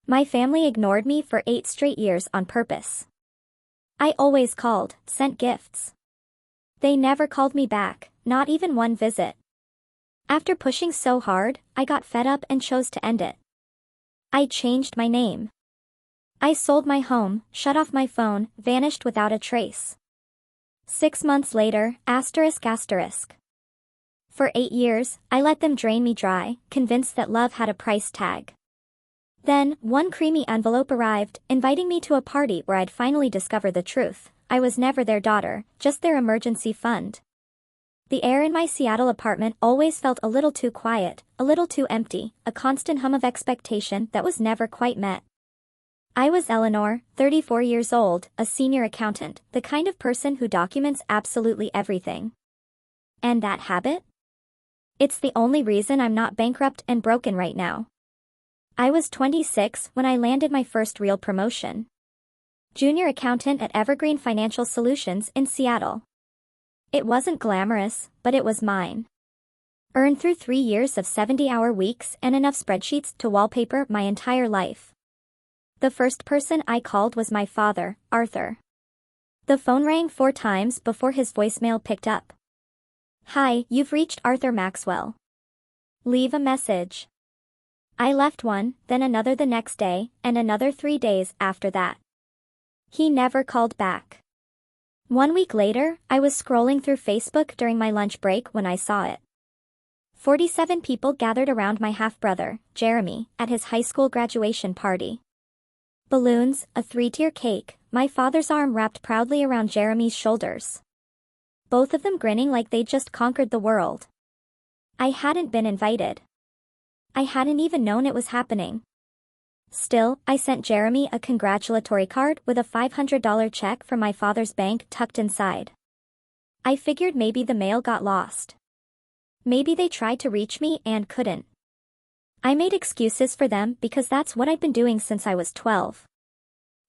My family ignored me for 8 straight years on purpose. I always called, sent gifts. They never called me back, not even one visit. After pushing so hard, I got fed up and chose to end it. I changed my name. I sold my home, shut off my phone, vanished without a trace. 6 months later, ***. For 8 years, I let them drain me dry, convinced that love had a price tag. Then, one creamy envelope arrived, inviting me to a party where I'd finally discover the truth. I was never their daughter, just their emergency fund. The air in my Seattle apartment always felt a little too quiet, a little too empty, a constant hum of expectation that was never quite met. I was Eleanor, 34 years old, a senior accountant, the kind of person who documents absolutely everything. And that habit? It's the only reason I'm not bankrupt and broken right now. I was 26 when I landed my first real promotion. Junior accountant at Evergreen Financial Solutions in Seattle. It wasn't glamorous, but it was mine. Earned through 3 years of 70-hour weeks and enough spreadsheets to wallpaper my entire life. The first person I called was my father, Arthur. The phone rang 4 times before his voicemail picked up. "Hi, you've reached Arthur Maxwell. Leave a message." I left one, then another the next day, and another 3 days after that. He never called back. 1 week later, I was scrolling through Facebook during my lunch break when I saw it. 47 people gathered around my half-brother, Jeremy, at his high school graduation party. Balloons, a 3-tier cake, my father's arm wrapped proudly around Jeremy's shoulders. Both of them grinning like they'd just conquered the world. I hadn't been invited. I hadn't even known it was happening. Still, I sent Jeremy a congratulatory card with a $500 check from my father's bank tucked inside. I figured maybe the mail got lost. Maybe they tried to reach me and couldn't. I made excuses for them because that's what I'd been doing since I was 12.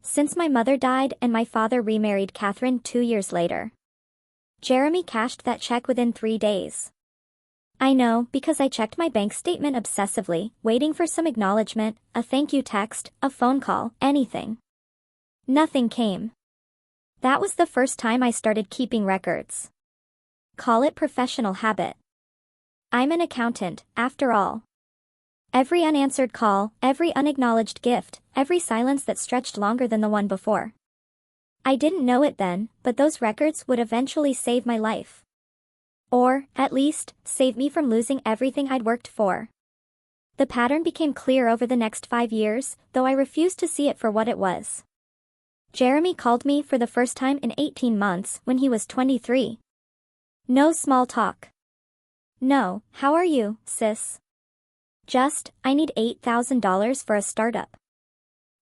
Since my mother died and my father remarried Catherine 2 years later. Jeremy cashed that check within 3 days. I know because I checked my bank statement obsessively, waiting for some acknowledgement, a thank you text, a phone call, anything. Nothing came. That was the first time I started keeping records. Call it professional habit. I'm an accountant, after all. Every unanswered call, every unacknowledged gift, every silence that stretched longer than the one before. I didn't know it then, but those records would eventually save my life. Or, at least, save me from losing everything I'd worked for. The pattern became clear over the next 5 years, though I refused to see it for what it was. Jeremy called me for the first time in 18 months when he was 23. No small talk. No, how are you, sis? Just, I need $8,000 for a startup.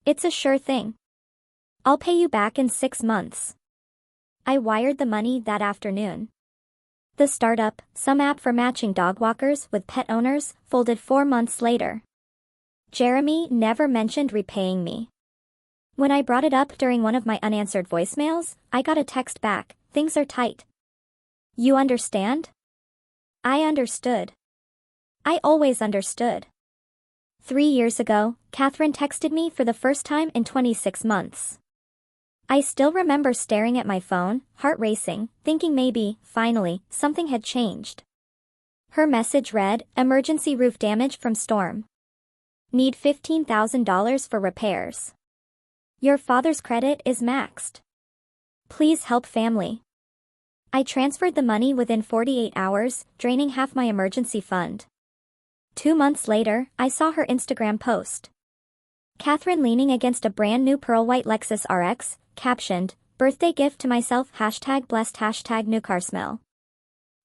It's a sure thing. I'll pay you back in 6 months. I wired the money that afternoon. The startup, some app for matching dog walkers with pet owners, folded 4 months later. Jeremy never mentioned repaying me. When I brought it up during one of my unanswered voicemails, I got a text back, "Things are tight." You understand? I understood. I always understood. 3 years ago, Catherine texted me for the first time in 26 months. I still remember staring at my phone, heart racing, thinking maybe, finally, something had changed. Her message read, "Emergency roof damage from storm. Need $15,000 for repairs. Your father's credit is maxed. Please help family." I transferred the money within 48 hours, draining half my emergency fund. 2 months later, I saw her Instagram post. Catherine leaning against a brand new pearl white Lexus RX, captioned, "Birthday gift to myself #blessed #new car smell."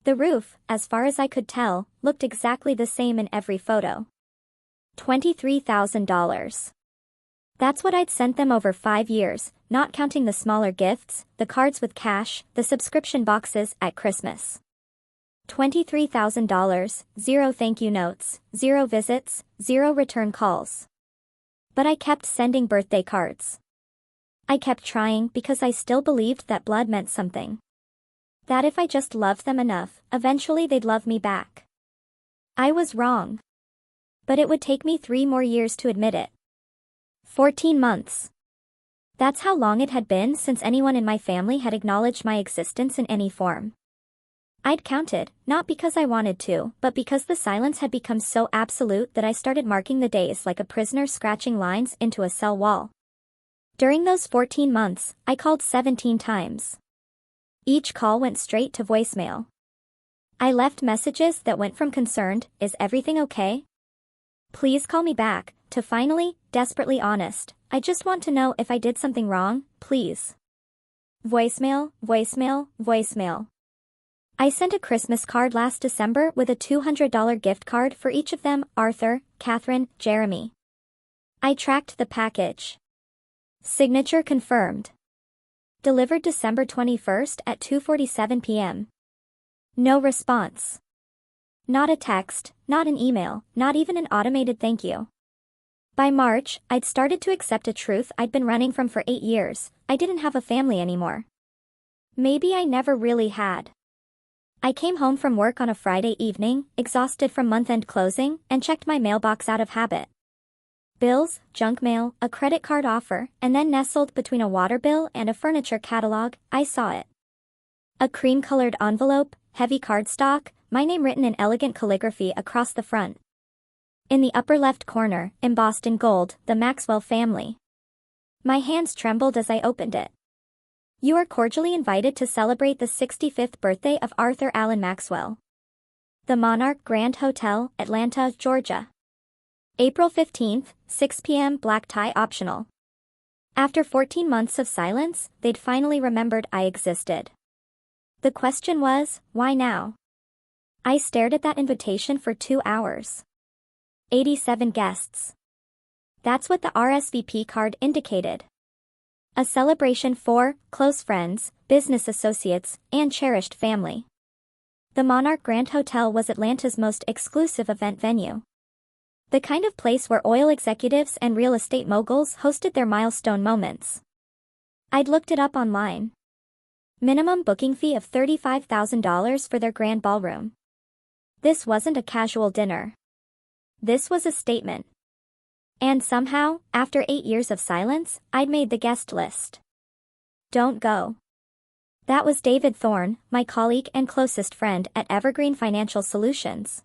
The roof, as far as I could tell, looked exactly the same in every photo. $23,000. That's what I'd sent them over 5 years, not counting the smaller gifts, the cards with cash, the subscription boxes at Christmas. $23,000, 0 thank you notes, 0 visits, 0 return calls. But I kept sending birthday cards. I kept trying because I still believed that blood meant something. That if I just loved them enough, eventually they'd love me back. I was wrong. But it would take me 3 more years to admit it. 14 months. That's how long it had been since anyone in my family had acknowledged my existence in any form. I'd counted, not because I wanted to, but because the silence had become so absolute that I started marking the days like a prisoner scratching lines into a cell wall. During those 14 months, I called 17 times. Each call went straight to voicemail. I left messages that went from concerned, "Is everything okay? Please call me back," to finally, desperately honest, "I just want to know if I did something wrong, please." Voicemail, voicemail, voicemail. I sent a Christmas card last December with a $200 gift card for each of them: Arthur, Catherine, Jeremy. I tracked the package. Signature confirmed. Delivered December 21st at 2:47 p.m. No response. Not a text, not an email, not even an automated thank you. By March, I'd started to accept a truth I'd been running from for 8 years: I didn't have a family anymore. Maybe I never really had. I came home from work on a Friday evening, exhausted from month-end closing, and checked my mailbox out of habit. Bills, junk mail, a credit card offer, and then nestled between a water bill and a furniture catalog, I saw it. A cream-colored envelope, heavy cardstock, my name written in elegant calligraphy across the front. In the upper left corner, embossed in gold, the Maxwell family. My hands trembled as I opened it. "You are cordially invited to celebrate the 65th birthday of Arthur Allen Maxwell. The Monarch Grand Hotel, Atlanta, Georgia. April 15th, 6 p.m. Black tie optional." After 14 months of silence, they'd finally remembered I existed. The question was, why now? I stared at that invitation for 2 hours. 87 guests. That's what the RSVP card indicated. A celebration for close friends, business associates, and cherished family. The Monarch Grand Hotel was Atlanta's most exclusive event venue. The kind of place where oil executives and real estate moguls hosted their milestone moments. I'd looked it up online. Minimum booking fee of $35,000 for their grand ballroom. This wasn't a casual dinner. This was a statement. And somehow, after 8 years of silence, I'd made the guest list. Don't go. That was David Thorne, my colleague and closest friend at Evergreen Financial Solutions.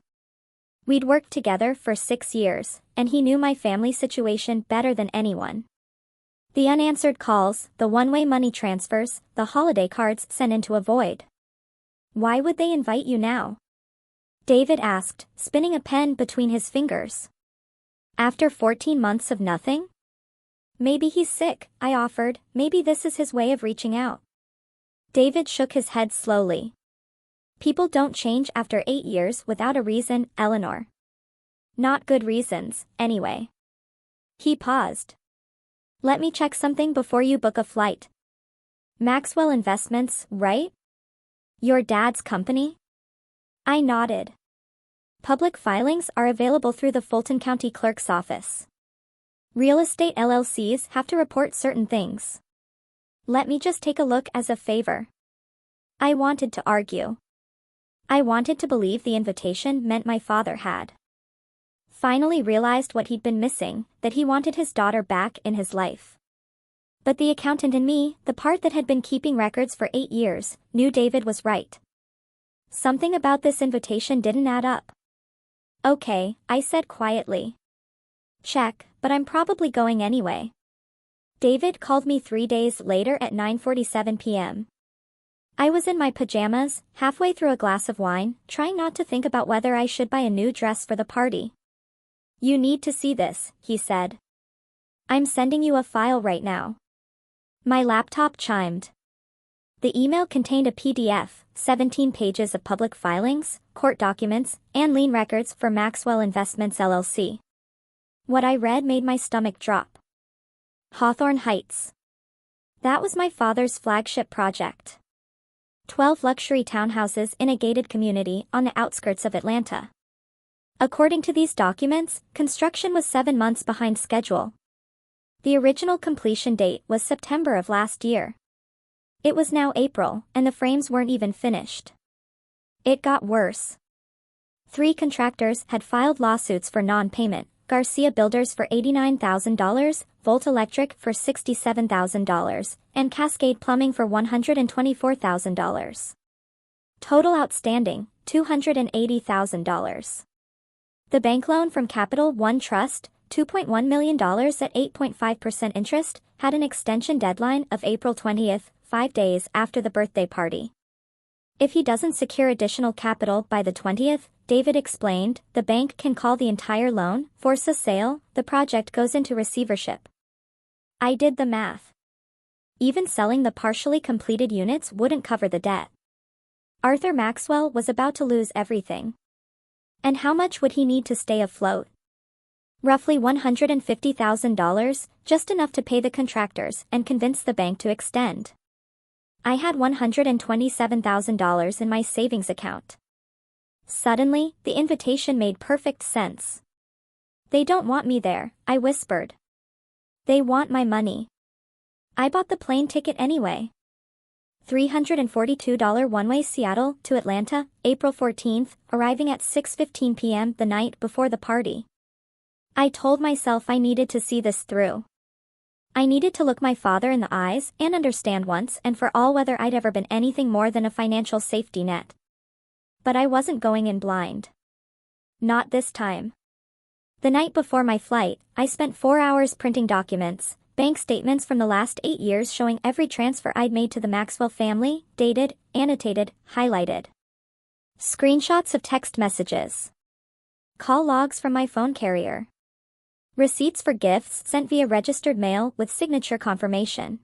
We'd worked together for 6 years, and he knew my family situation better than anyone. The unanswered calls, the one-way money transfers, the holiday cards sent into a void. "Why would they invite you now?" David asked, spinning a pen between his fingers. "After 14 months of nothing?" "Maybe he's sick," I offered. "Maybe this is his way of reaching out." David shook his head slowly. "People don't change after 8 years without a reason, Eleanor. Not good reasons, anyway." He paused. "Let me check something before you book a flight. Maxwell Investments, right? Your dad's company?" I nodded. "Public filings are available through the Fulton County Clerk's office. Real estate LLCs have to report certain things. Let me just take a look as a favor." I wanted to argue. I wanted to believe the invitation meant my father had finally realized what he'd been missing, that he wanted his daughter back in his life. But the accountant in me, the part that had been keeping records for 8 years, knew David was right. Something about this invitation didn't add up. "Okay," I said quietly. "Check, but I'm probably going anyway." David called me 3 days later at 9:47 p.m. I was in my pajamas, halfway through a glass of wine, trying not to think about whether I should buy a new dress for the party. "You need to see this," he said. "I'm sending you a file right now." My laptop chimed. The email contained a PDF, 17 pages of public filings, court documents, and lien records for Maxwell Investments LLC. What I read made my stomach drop. Hawthorne Heights. That was my father's flagship project. 12 luxury townhouses in a gated community on the outskirts of Atlanta. According to these documents, construction was 7 months behind schedule. The original completion date was September of last year. It was now April, and the frames weren't even finished. It got worse. 3 contractors had filed lawsuits for non-payment, Garcia Builders for $89,000, Volt Electric for $67,000, and Cascade Plumbing for $124,000. Total outstanding, $280,000. The bank loan from Capital One Trust, $2.1 million at 8.5% interest, had an extension deadline of April 20th, 5 days after the birthday party. If he doesn't secure additional capital by the 20th, David explained, the bank can call the entire loan, force a sale, the project goes into receivership. I did the math. Even selling the partially completed units wouldn't cover the debt. Arthur Maxwell was about to lose everything. And how much would he need to stay afloat? Roughly $150,000, just enough to pay the contractors and convince the bank to extend. I had $127,000 in my savings account. Suddenly, the invitation made perfect sense. They don't want me there, I whispered. They want my money. I bought the plane ticket anyway. $342 one-way Seattle to Atlanta, April 14th, arriving at 6:15 p.m. the night before the party. I told myself I needed to see this through. I needed to look my father in the eyes and understand once and for all whether I'd ever been anything more than a financial safety net. But I wasn't going in blind. Not this time. The night before my flight, I spent 4 hours printing documents, bank statements from the last 8 years showing every transfer I'd made to the Maxwell family, dated, annotated, highlighted. Screenshots of text messages. Call logs from my phone carrier. Receipts for gifts sent via registered mail with signature confirmation.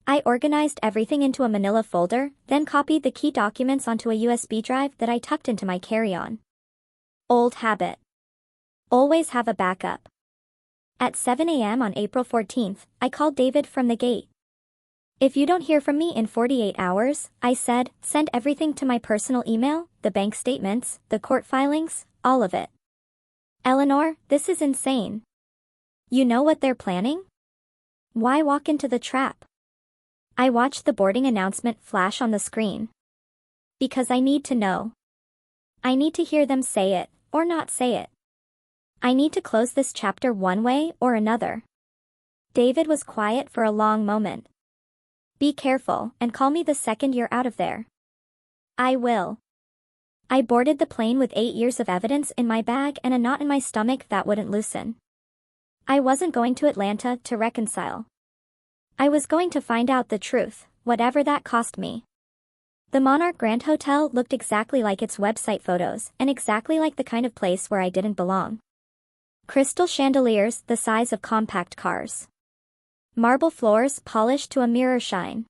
I organized everything into a manila folder, then copied the key documents onto a USB drive that I tucked into my carry-on. Old habit. Always have a backup. At 7 a.m. on April 14th, I called David from the gate. If you don't hear from me in 48 hours, I said, send everything to my personal email, the bank statements, the court filings, all of it. Eleanor, this is insane. You know what they're planning? Why walk into the trap? I watched the boarding announcement flash on the screen. Because I need to know. I need to hear them say it, or not say it. I need to close this chapter one way or another. David was quiet for a long moment. Be careful and call me the second you're out of there. I will. I boarded the plane with 8 years of evidence in my bag and a knot in my stomach that wouldn't loosen. I wasn't going to Atlanta to reconcile. I was going to find out the truth, whatever that cost me. The Monarch Grand Hotel looked exactly like its website photos and exactly like the kind of place where I didn't belong. Crystal chandeliers the size of compact cars. Marble floors polished to a mirror shine.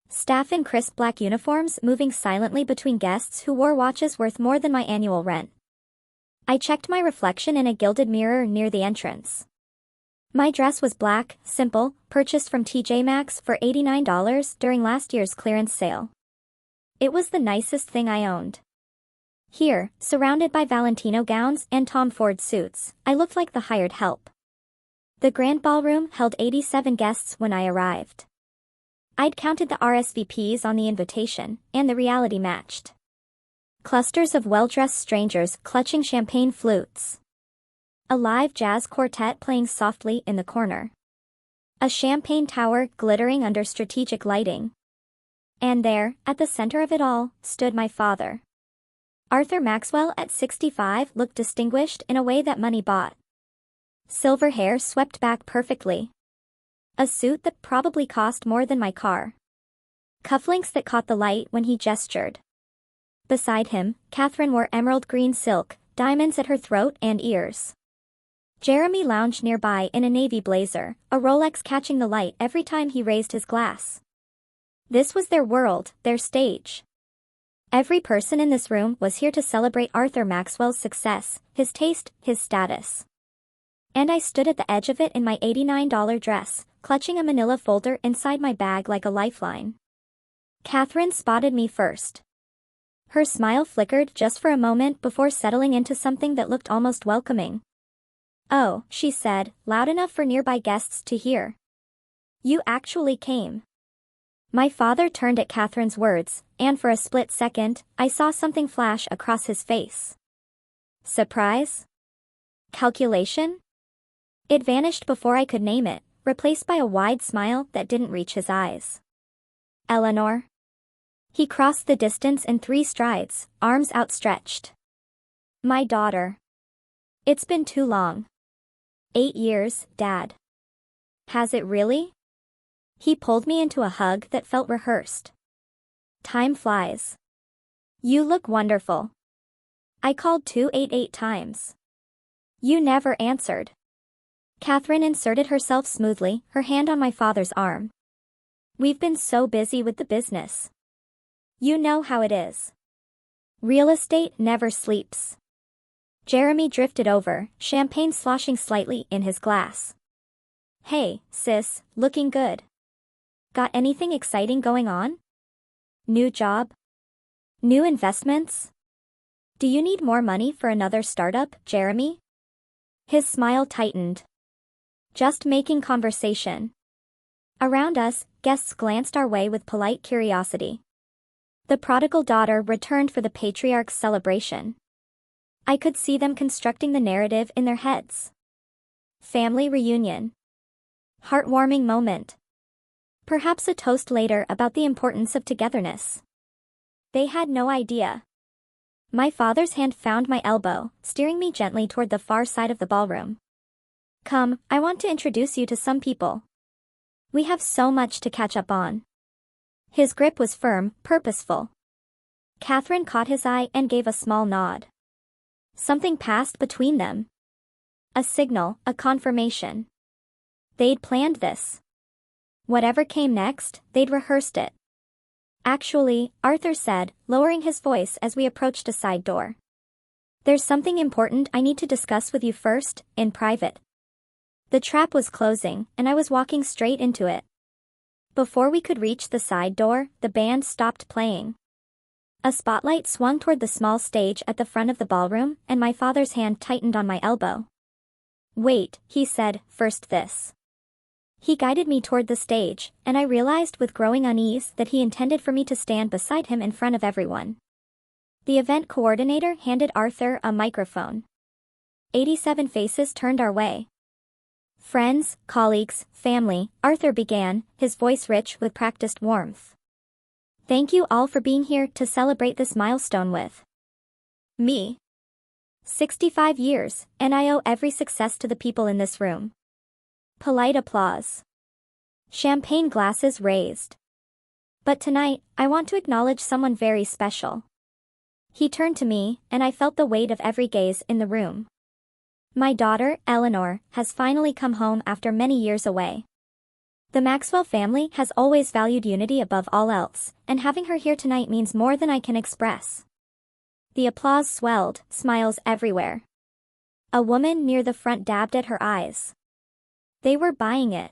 Staff in crisp black uniforms moving silently between guests who wore watches worth more than my annual rent. I checked my reflection in a gilded mirror near the entrance. My dress was black, simple, purchased from TJ Maxx for $89 during last year's clearance sale. It was the nicest thing I owned. Here, surrounded by Valentino gowns and Tom Ford suits, I looked like the hired help. The grand ballroom held 87 guests when I arrived. I'd counted the RSVPs on the invitation, and the reality matched. Clusters of well-dressed strangers clutching champagne flutes. A live jazz quartet playing softly in the corner. A champagne tower glittering under strategic lighting. And there, at the center of it all, stood my father. Arthur Maxwell at 65 looked distinguished in a way that money bought. Silver hair swept back perfectly. A suit that probably cost more than my car. Cufflinks that caught the light when he gestured. Beside him, Catherine wore emerald green silk, diamonds at her throat and ears. Jeremy lounged nearby in a navy blazer, a Rolex catching the light every time he raised his glass. This was their world, their stage. Every person in this room was here to celebrate Arthur Maxwell's success, his taste, his status. And I stood at the edge of it in my $89 dress, clutching a manila folder inside my bag like a lifeline. Catherine spotted me first. Her smile flickered just for a moment before settling into something that looked almost welcoming. Oh, she said, loud enough for nearby guests to hear. You actually came. My father turned at Catherine's words, and for a split second, I saw something flash across his face. Surprise? Calculation? It vanished before I could name it, replaced by a wide smile that didn't reach his eyes. Eleanor. He crossed the distance in 3 strides, arms outstretched. My daughter. It's been too long. 8 years, Dad. Has it really? He pulled me into a hug that felt rehearsed. Time flies. You look wonderful. I called 288 times. You never answered. Catherine inserted herself smoothly, her hand on my father's arm. We've been so busy with the business. You know how it is. Real estate never sleeps. Jeremy drifted over, champagne sloshing slightly in his glass. Hey, sis, looking good. Got anything exciting going on? New job? New investments? Do you need more money for another startup, Jeremy? His smile tightened. Just making conversation. Around us, guests glanced our way with polite curiosity. The prodigal daughter returned for the patriarch's celebration. I could see them constructing the narrative in their heads. Family reunion. Heartwarming moment. Perhaps a toast later about the importance of togetherness. They had no idea. My father's hand found my elbow, steering me gently toward the far side of the ballroom. Come, I want to introduce you to some people. We have so much to catch up on. His grip was firm, purposeful. Catherine caught his eye and gave a small nod. Something passed between them. A signal, a confirmation. They'd planned this. Whatever came next, they'd rehearsed it. Actually, Arthur said, lowering his voice as we approached a side door. There's something important I need to discuss with you first, in private. The trap was closing, and I was walking straight into it. Before we could reach the side door, the band stopped playing. A spotlight swung toward the small stage at the front of the ballroom, and my father's hand tightened on my elbow. Wait, he said, first this. He guided me toward the stage, and I realized with growing unease that he intended for me to stand beside him in front of everyone. The event coordinator handed Arthur a microphone. 87 faces turned our way. Friends, colleagues, family, Arthur began, his voice rich with practiced warmth. Thank you all for being here to celebrate this milestone with me. 65 years, and I owe every success to the people in this room. Polite applause. Champagne glasses raised. But tonight, I want to acknowledge someone very special. He turned to me, and I felt the weight of every gaze in the room. My daughter, Eleanor, has finally come home after many years away. The Maxwell family has always valued unity above all else, and having her here tonight means more than I can express. The applause swelled, smiles everywhere. A woman near the front dabbed at her eyes. They were buying it.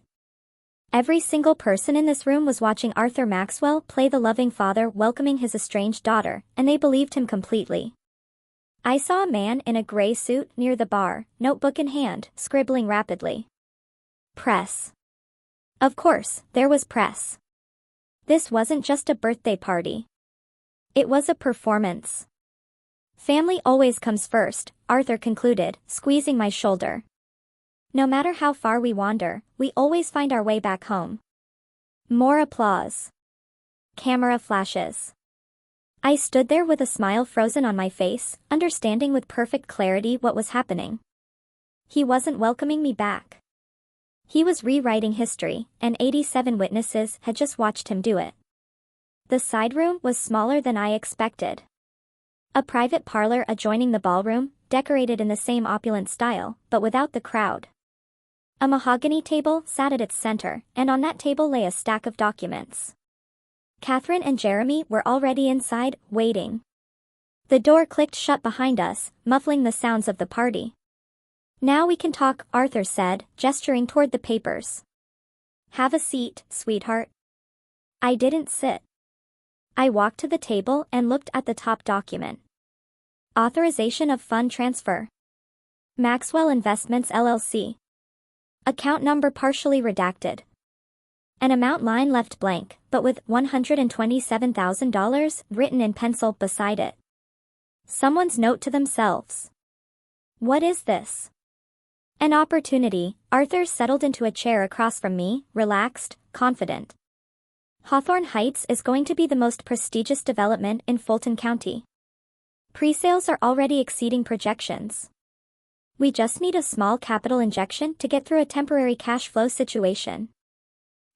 Every single person in this room was watching Arthur Maxwell play the loving father welcoming his estranged daughter, and they believed him completely. I saw a man in a gray suit near the bar, notebook in hand, scribbling rapidly. Press. Of course, there was press. This wasn't just a birthday party. It was a performance. Family always comes first, Arthur concluded, squeezing my shoulder. No matter how far we wander, we always find our way back home. More applause. Camera flashes. I stood there with a smile frozen on my face, understanding with perfect clarity what was happening. He wasn't welcoming me back. He was rewriting history, and 87 witnesses had just watched him do it. The side room was smaller than I expected. A private parlor adjoining the ballroom, decorated in the same opulent style, but without the crowd. A mahogany table sat at its center, and on that table lay a stack of documents. Catherine and Jeremy were already inside, waiting. The door clicked shut behind us, muffling the sounds of the party. Now we can talk, Arthur said, gesturing toward the papers. Have a seat, sweetheart. I didn't sit. I walked to the table and looked at the top document. Authorization of fund transfer. Maxwell Investments LLC. Account number partially redacted. An amount line left blank, but with $127,000 written in pencil beside it. Someone's note to themselves. What is this? An opportunity. Arthur settled into a chair across from me, relaxed, confident. Hawthorne Heights is going to be the most prestigious development in Fulton County. Pre-sales are already exceeding projections. We just need a small capital injection to get through a temporary cash flow situation.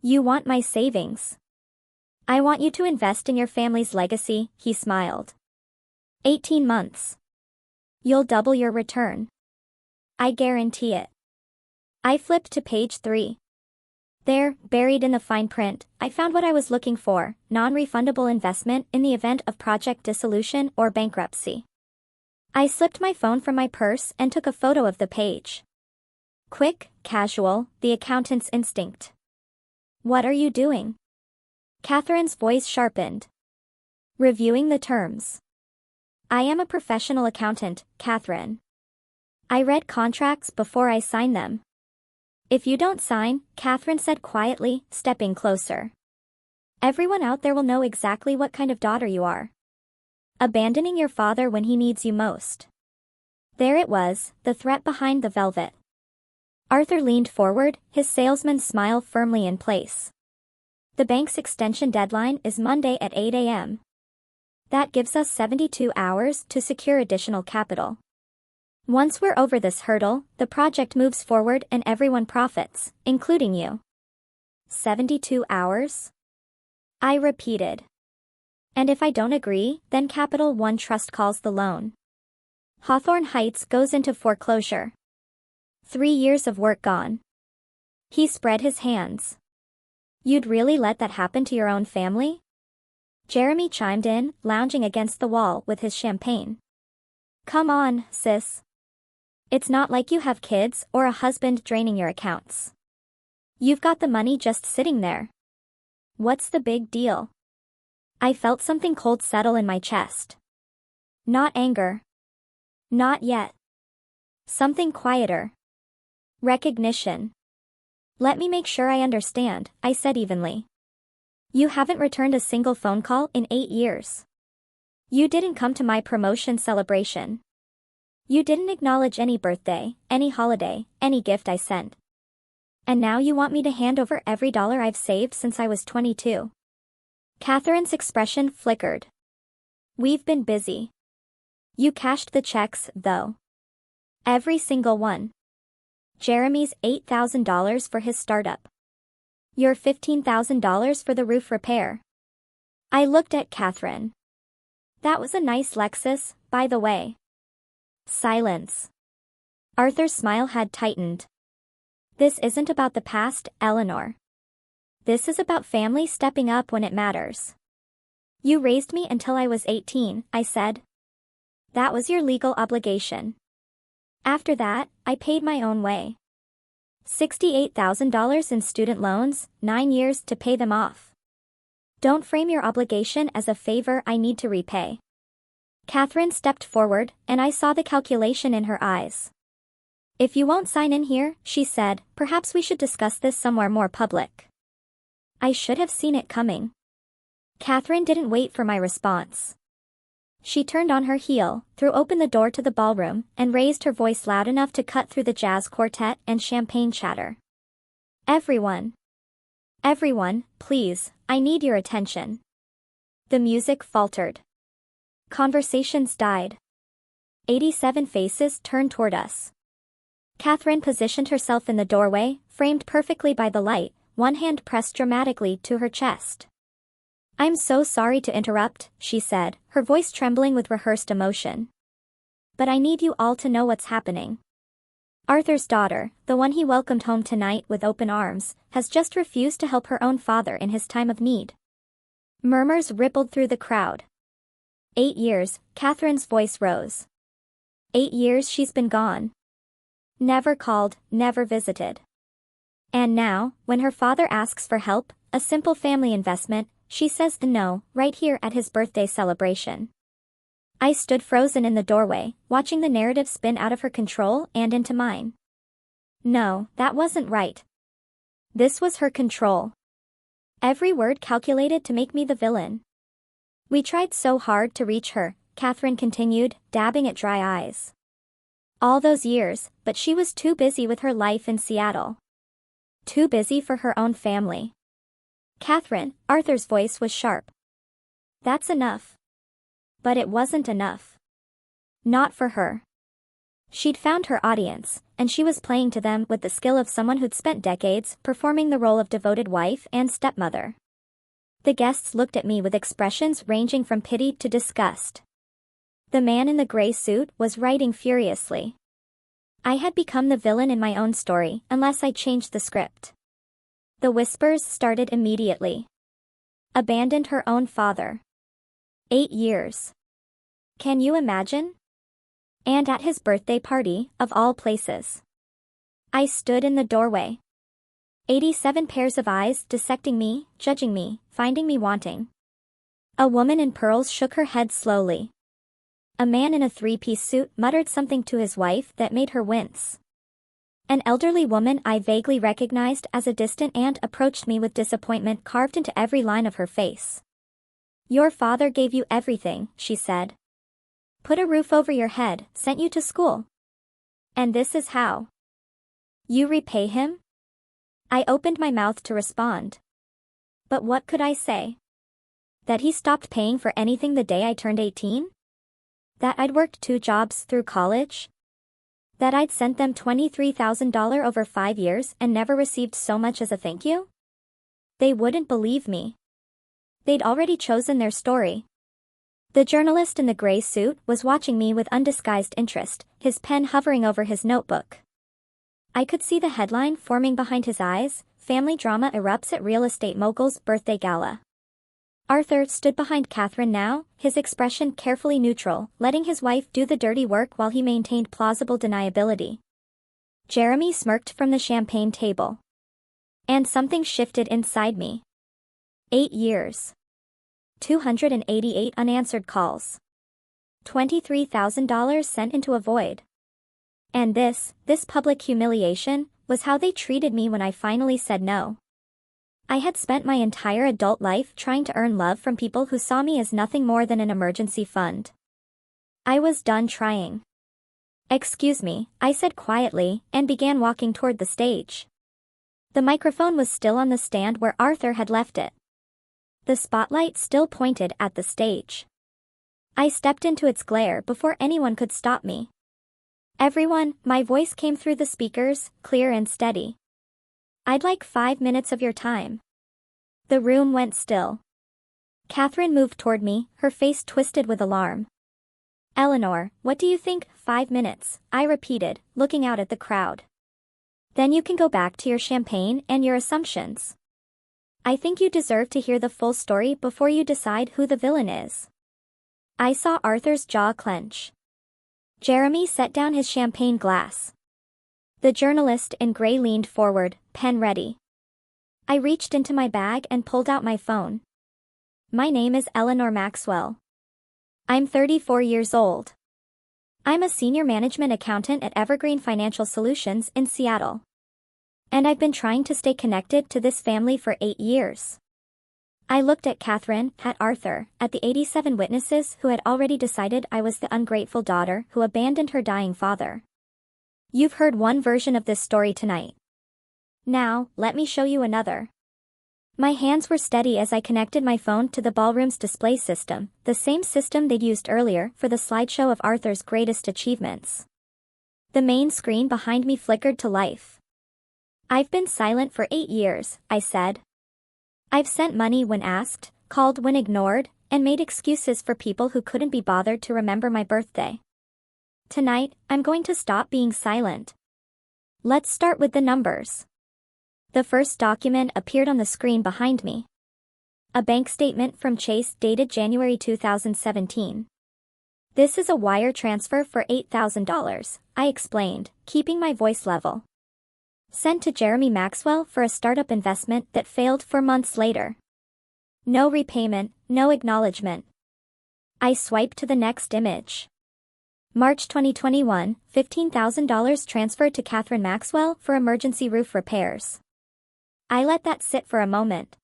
You want my savings? I want you to invest in your family's legacy, he smiled. 18 months. You'll double your return. I guarantee it. I flipped to page 3. There, buried in the fine print, I found what I was looking for, non-refundable investment in the event of project dissolution or bankruptcy. I slipped my phone from my purse and took a photo of the page. Quick, casual, the accountant's instinct. What are you doing? Catherine's voice sharpened. Reviewing the terms. I am a professional accountant, Catherine. I read contracts before I sign them. If you don't sign, Catherine said quietly, stepping closer. Everyone out there will know exactly what kind of daughter you are. Abandoning your father when he needs you most. There it was, the threat behind the velvet. Arthur leaned forward, his salesman's smile firmly in place. The bank's extension deadline is Monday at 8 a.m. That gives us 72 hours to secure additional capital. Once we're over this hurdle, the project moves forward and everyone profits, including you. 72 hours? I repeated. And if I don't agree, then Capital One Trust calls the loan. Hawthorne Heights goes into foreclosure. 3 years of work gone. He spread his hands. You'd really let that happen to your own family? Jeremy chimed in, lounging against the wall with his champagne. Come on, sis. It's not like you have kids or a husband draining your accounts. You've got the money just sitting there. What's the big deal? I felt something cold settle in my chest. Not anger. Not yet. Something quieter. Recognition. Let me make sure I understand, I said evenly. You haven't returned a single phone call in 8 years. You didn't come to my promotion celebration. You didn't acknowledge any birthday, any holiday, any gift I sent. And now you want me to hand over every dollar I've saved since I was 22. Catherine's expression flickered. We've been busy. You cashed the checks, though. Every single one. Jeremy's $8,000 for his startup. Your $15,000 for the roof repair. I looked at Catherine. That was a nice Lexus, by the way. Silence. Arthur's smile had tightened. This isn't about the past, Eleanor. This is about family stepping up when it matters. You raised me until I was 18, I said. That was your legal obligation. After that, I paid my own way. $68,000 in student loans, 9 years to pay them off. Don't frame your obligation as a favor I need to repay. Catherine stepped forward, and I saw the calculation in her eyes. If you won't sign in here, she said, perhaps we should discuss this somewhere more public. I should have seen it coming. Catherine didn't wait for my response. She turned on her heel, threw open the door to the ballroom, and raised her voice loud enough to cut through the jazz quartet and champagne chatter. Everyone, please, I need your attention. The music faltered. Conversations died. 87 faces turned toward us. Catherine positioned herself in the doorway, framed perfectly by the light, one hand pressed dramatically to her chest. I'm so sorry to interrupt, she said, her voice trembling with rehearsed emotion. But I need you all to know what's happening. Arthur's daughter, the one he welcomed home tonight with open arms, has just refused to help her own father in his time of need. Murmurs rippled through the crowd. 8 years, Catherine's voice rose. 8 years she's been gone. Never called, never visited. And now, when her father asks for help, a simple family investment, she says no, right here at his birthday celebration. I stood frozen in the doorway, watching the narrative spin out of her control and into mine. No, that wasn't right. This was her control. Every word calculated to make me the villain. We tried so hard to reach her, Catherine continued, dabbing at dry eyes. All those years, but she was too busy with her life in Seattle. Too busy for her own family. Catherine, Arthur's voice was sharp. That's enough. But it wasn't enough. Not for her. She'd found her audience, and she was playing to them with the skill of someone who'd spent decades performing the role of devoted wife and stepmother. The guests looked at me with expressions ranging from pity to disgust. The man in the gray suit was writing furiously. I had become the villain in my own story unless I changed the script. The whispers started immediately. Abandoned her own father. 8 years. Can you imagine? And at his birthday party, of all places. I stood in the doorway. 87 pairs of eyes dissecting me, judging me, finding me wanting. A woman in pearls shook her head slowly. A man in a three-piece suit muttered something to his wife that made her wince. An elderly woman I vaguely recognized as a distant aunt approached me with disappointment carved into every line of her face. Your father gave you everything, she said. Put a roof over your head, sent you to school. And this is how you repay him? I opened my mouth to respond. But what could I say? That he stopped paying for anything the day I turned 18? That I'd worked 2 jobs through college? That I'd sent them $23,000 over 5 years and never received so much as a thank you? They wouldn't believe me. They'd already chosen their story. The journalist in the gray suit was watching me with undisguised interest, his pen hovering over his notebook. I could see the headline forming behind his eyes, Family Drama Erupts at Real Estate Mogul's Birthday Gala. Arthur stood behind Catherine now, his expression carefully neutral, letting his wife do the dirty work while he maintained plausible deniability. Jeremy smirked from the champagne table. And something shifted inside me. 8 years. 288 unanswered calls. $23,000 sent into a void. And this public humiliation, was how they treated me when I finally said no. I had spent my entire adult life trying to earn love from people who saw me as nothing more than an emergency fund. I was done trying. Excuse me, I said quietly, and began walking toward the stage. The microphone was still on the stand where Arthur had left it. The spotlight still pointed at the stage. I stepped into its glare before anyone could stop me. Everyone, my voice came through the speakers, clear and steady. I'd like 5 minutes of your time. The room went still. Catherine moved toward me, her face twisted with alarm. Eleanor, what do you think? 5 minutes, I repeated, looking out at the crowd. Then you can go back to your champagne and your assumptions. I think you deserve to hear the full story before you decide who the villain is. I saw Arthur's jaw clench. Jeremy set down his champagne glass. The journalist in gray leaned forward, pen ready. I reached into my bag and pulled out my phone. My name is Eleanor Maxwell. I'm 34 years old. I'm a senior management accountant at Evergreen Financial Solutions in Seattle. And I've been trying to stay connected to this family for 8 years. I looked at Catherine, at Arthur, at the 87 witnesses who had already decided I was the ungrateful daughter who abandoned her dying father. You've heard one version of this story tonight. Now, let me show you another. My hands were steady as I connected my phone to the ballroom's display system, the same system they'd used earlier for the slideshow of Arthur's greatest achievements. The main screen behind me flickered to life. I've been silent for 8 years, I said. I've sent money when asked, called when ignored, and made excuses for people who couldn't be bothered to remember my birthday. Tonight, I'm going to stop being silent. Let's start with the numbers. The first document appeared on the screen behind me. A bank statement from Chase dated January 2017. This is a wire transfer for $8,000, I explained, keeping my voice level. Sent to Jeremy Maxwell for a startup investment that failed 4 months later. No repayment, no acknowledgement. I swiped to the next image. March 2021, $15,000 transferred to Catherine Maxwell for emergency roof repairs. I let that sit for a moment.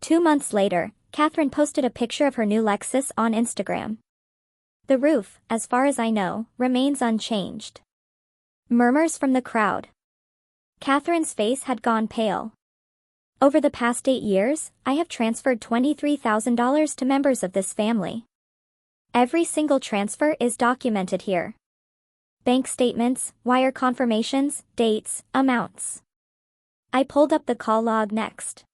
2 months later, Catherine posted a picture of her new Lexus on Instagram. The roof, as far as I know, remains unchanged. Murmurs from the crowd. Catherine's face had gone pale. Over the past 8 years, I have transferred $23,000 to members of this family. Every single transfer is documented here. Bank statements, wire confirmations, dates, amounts. I pulled up the call log next.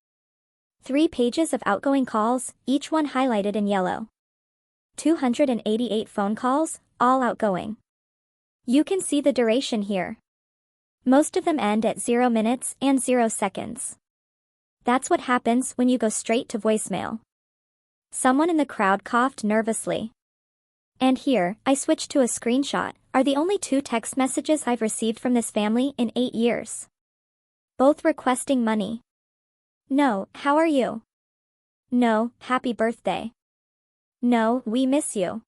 3 pages of outgoing calls, each one highlighted in yellow. 288 phone calls, all outgoing. You can see the duration here. Most of them end at 0 minutes and 0 seconds. That's what happens when you go straight to voicemail. Someone in the crowd coughed nervously. And here, I switched to a screenshot, are the only 2 text messages I've received from this family in 8 years. Both requesting money. No, how are you? No, happy birthday. No, we miss you.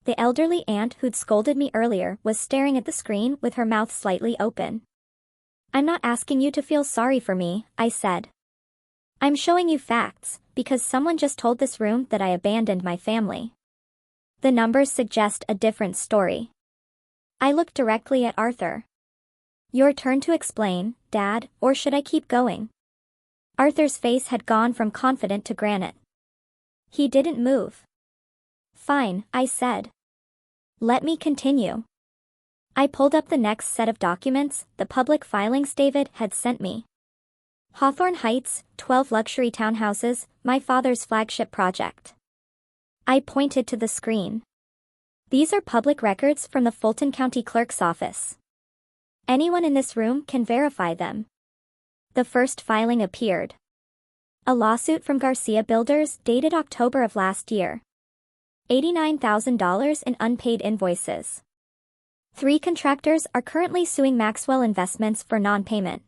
The elderly aunt who'd scolded me earlier was staring at the screen with her mouth slightly open. I'm not asking you to feel sorry for me, I said. I'm showing you facts, because someone just told this room that I abandoned my family. The numbers suggest a different story. I looked directly at Arthur. Your turn to explain, Dad, or should I keep going? Arthur's face had gone from confident to granite. He didn't move. Fine, I said. Let me continue. I pulled up the next set of documents, the public filings David had sent me. Hawthorne Heights, 12 luxury townhouses, my father's flagship project. I pointed to the screen. These are public records from the Fulton County Clerk's office. Anyone in this room can verify them. The first filing appeared. A lawsuit from Garcia Builders dated October of last year. $89,000 in unpaid invoices. 3 contractors are currently suing Maxwell Investments for non-payment.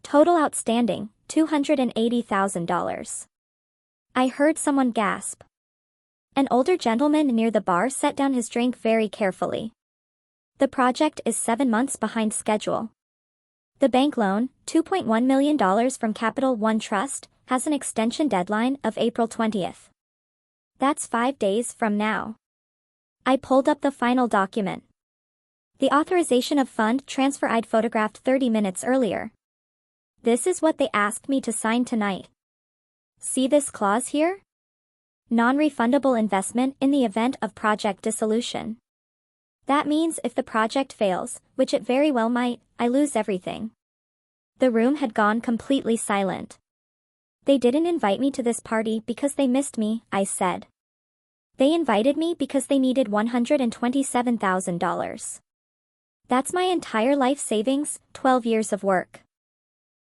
Total outstanding, $280,000. I heard someone gasp. An older gentleman near the bar set down his drink very carefully. The project is 7 months behind schedule. The bank loan, $2.1 million from Capital One Trust, has an extension deadline of April 20th. That's 5 days from now. I pulled up the final document. The authorization of fund transfer I'd photographed 30 minutes earlier. This is what they asked me to sign tonight. See this clause here? Non-refundable investment in the event of project dissolution. That means if the project fails, which it very well might, I lose everything. The room had gone completely silent. They didn't invite me to this party because they missed me, I said. They invited me because they needed $127,000. That's my entire life savings, 12 years of work.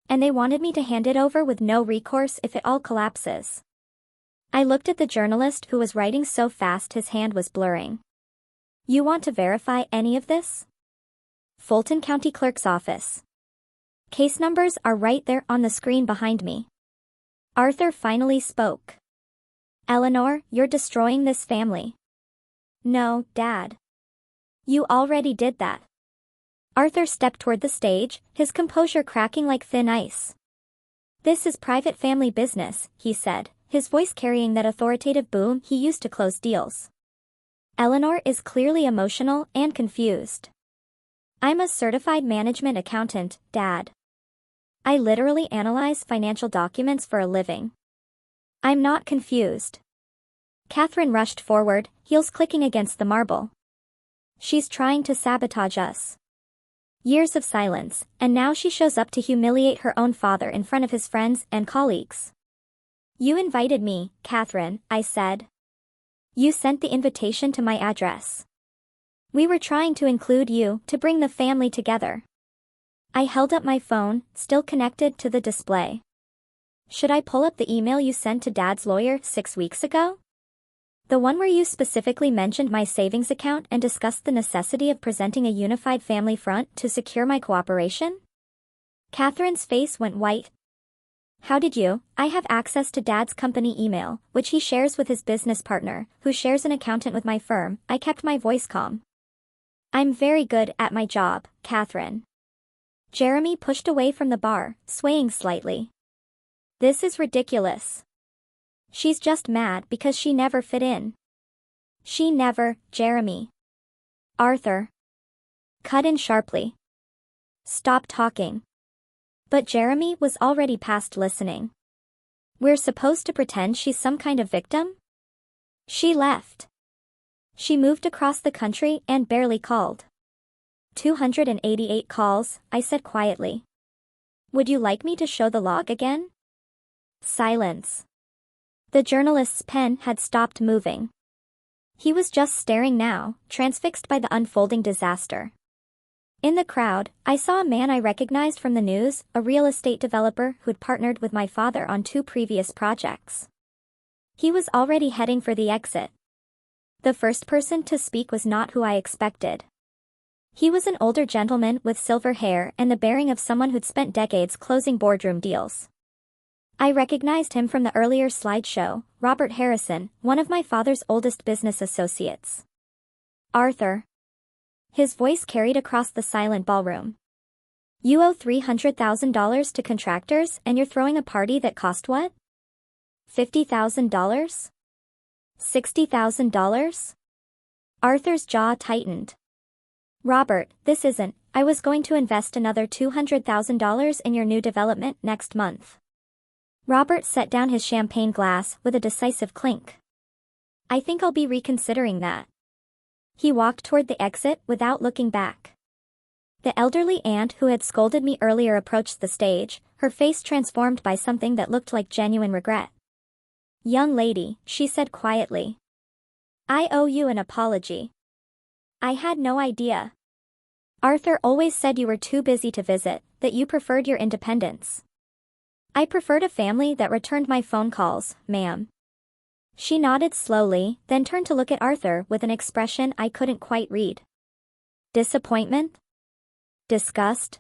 And they wanted me to hand it over with no recourse if it all collapses. I looked at the journalist who was writing so fast his hand was blurring. You want to verify any of this? Fulton County Clerk's office. Case numbers are right there on the screen behind me. Arthur finally spoke. Eleanor, you're destroying this family. No, Dad. You already did that. Arthur stepped toward the stage, his composure cracking like thin ice. This is private family business, he said, his voice carrying that authoritative boom he used to close deals. Eleanor is clearly emotional and confused. I'm a certified management accountant, Dad. I literally analyze financial documents for a living. I'm not confused. Catherine rushed forward, heels clicking against the marble. She's trying to sabotage us. Years of silence, and now she shows up to humiliate her own father in front of his friends and colleagues. You invited me, Catherine, I said. You sent the invitation to my address. We were trying to include you to bring the family together. I held up my phone, still connected to the display. Should I pull up the email you sent to Dad's lawyer 6 weeks ago? The one where you specifically mentioned my savings account and discussed the necessity of presenting a unified family front to secure my cooperation? Catherine's face went white. How did you? I have access to Dad's company email, which he shares with his business partner, who shares an accountant with my firm. I kept my voice calm. I'm very good at my job, Catherine. Jeremy pushed away from the bar, swaying slightly. This is ridiculous. She's just mad because she never fit in. She never, Jeremy. Arthur. Cut in sharply. Stop talking. But Jeremy was already past listening. We're supposed to pretend she's some kind of victim? She left. She moved across the country and barely called. 288 calls, I said quietly. Would you like me to show the log again? Silence. The journalist's pen had stopped moving. He was just staring now, transfixed by the unfolding disaster. In the crowd, I saw a man I recognized from the news, a real estate developer who'd partnered with my father on 2 previous projects. He was already heading for the exit. The first person to speak was not who I expected. He was an older gentleman with silver hair and the bearing of someone who'd spent decades closing boardroom deals. I recognized him from the earlier slideshow, Robert Harrison, one of my father's oldest business associates. Arthur. His voice carried across the silent ballroom. You owe $300,000 to contractors and you're throwing a party that cost what? $50,000? $60,000? Arthur's jaw tightened. Robert, this isn't. I was going to invest another $200,000 in your new development next month. Robert set down his champagne glass with a decisive clink. I think I'll be reconsidering that. He walked toward the exit without looking back. The elderly aunt who had scolded me earlier approached the stage, her face transformed by something that looked like genuine regret. Young lady, she said quietly. I owe you an apology. I had no idea. Arthur always said you were too busy to visit, that you preferred your independence. I preferred a family that returned my phone calls, ma'am. She nodded slowly, then turned to look at Arthur with an expression I couldn't quite read. Disappointment? Disgust?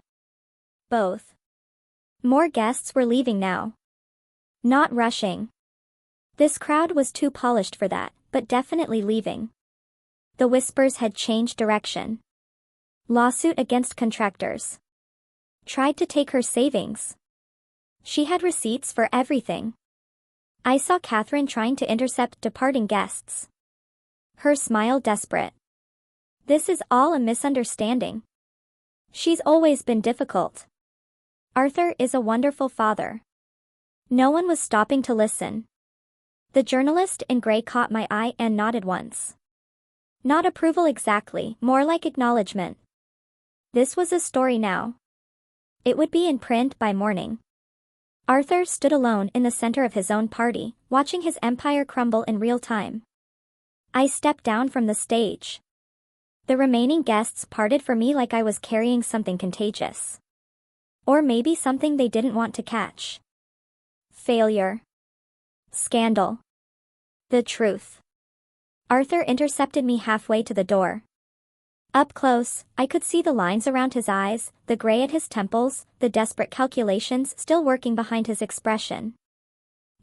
Both. More guests were leaving now. Not rushing. This crowd was too polished for that, but definitely leaving. The whispers had changed direction. Lawsuit against contractors. Tried to take her savings. She had receipts for everything. I saw Catherine trying to intercept departing guests. Her smile desperate. This is all a misunderstanding. She's always been difficult. Arthur is a wonderful father. No one was stopping to listen. The journalist in gray caught my eye and nodded once. Not approval exactly, more like acknowledgement. This was a story now. It would be in print by morning. Arthur stood alone in the center of his own party, watching his empire crumble in real time. I stepped down from the stage. The remaining guests parted for me like I was carrying something contagious. Or maybe something they didn't want to catch. Failure. Scandal. The truth. Arthur intercepted me halfway to the door. Up close, I could see the lines around his eyes, the gray at his temples, the desperate calculations still working behind his expression.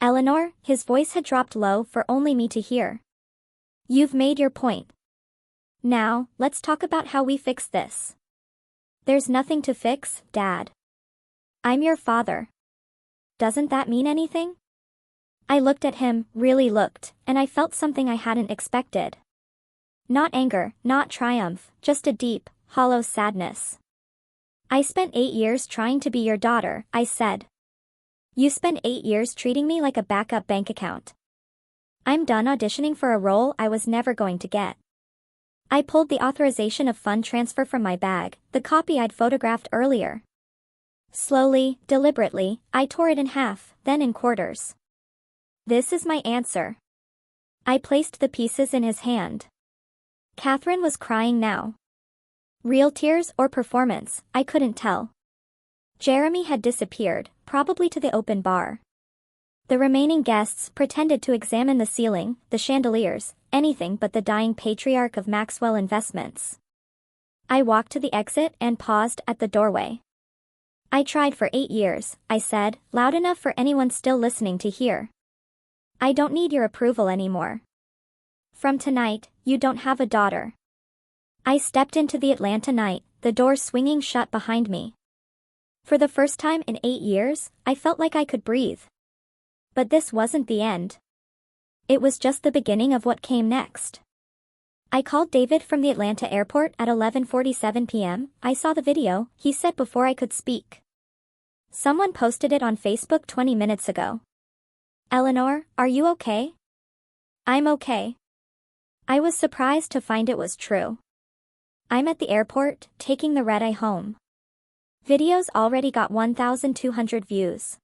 Eleanor, his voice had dropped low for only me to hear. You've made your point. Now, let's talk about how we fix this. There's nothing to fix, Dad. I'm your father. Doesn't that mean anything? I looked at him, really looked, and I felt something I hadn't expected. Not anger, not triumph, just a deep, hollow sadness. I spent 8 years trying to be your daughter, I said. You spent 8 years treating me like a backup bank account. I'm done auditioning for a role I was never going to get. I pulled the authorization of fund transfer from my bag, the copy I'd photographed earlier. Slowly, deliberately, I tore it in half, then in quarters. This is my answer. I placed the pieces in his hand. Catherine was crying now. Real tears or performance, I couldn't tell. Jeremy had disappeared, probably to the open bar. The remaining guests pretended to examine the ceiling, the chandeliers, anything but the dying patriarch of Maxwell Investments. I walked to the exit and paused at the doorway. I tried for 8 years, I said, loud enough for anyone still listening to hear. I don't need your approval anymore. From tonight, you don't have a daughter. I stepped into the Atlanta night, the door swinging shut behind me. For the first time in 8 years, I felt like I could breathe. But this wasn't the end. It was just the beginning of what came next. I called David from the Atlanta airport at 11:47 p.m. I saw the video, he said before I could speak. Someone posted it on Facebook 20 minutes ago. Eleanor, are you okay? I'm okay. I was surprised to find it was true. I'm at the airport, taking the red-eye home. Videos already got 1,200 views.